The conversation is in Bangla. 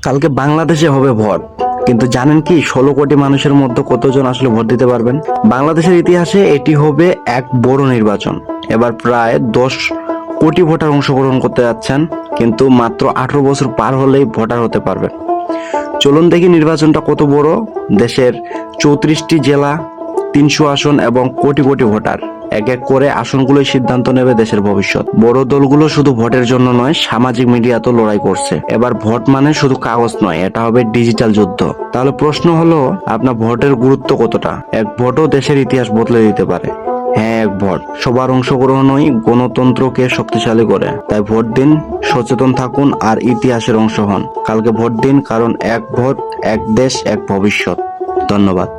কালকে বাংলাদেশে হবে ভোট, কিন্তু জানেন কি 16 কোটি মানুষের মধ্যে কতজন আসলে ভোট দিতে পারবেন? বাংলাদেশের ইতিহাসে এটি হবে এক বড় নির্বাচন। এবার প্রায় 10 কোটি ভোটার অংশগ্রহণ করতে যাচ্ছেন, কিন্তু মাত্র 18 বছর পার হলেই ভোটার হতে পারবেন। চলুন দেখি নির্বাচনটা কত বড়। দেশের 34টি জেলা, 300 আসন এবং কোটি কোটি ভোটার। এক এক করে আসনগুলোই সিদ্ধান্ত নেবে দেশের ভবিষ্যৎ। বড় দলগুলো শুধু ভোটের জন্য নয়, সামাজিক মিডিয়াতেও লড়াই করছে। এবার ভোট মানে শুধু কাগজ নয়, এটা হবে ডিজিটাল যুদ্ধ। তাহলে প্রশ্ন হলো, আপনার ভোটের গুরুত্ব কতটা? এক ভোটও দেশের ইতিহাস বদলে দিতে পারে। হ্যাঁ, এক ভোট। সবার অংশগ্রহণই গণতন্ত্রকে শক্তিশালী করে। তাই ভোট দিন, সচেতন থাকুন আর ইতিহাসের অংশ হন। কালকে ভোট দিন, কারণ এক ভোট, এক দেশ, এক ভবিষ্যৎ। ধন্যবাদ।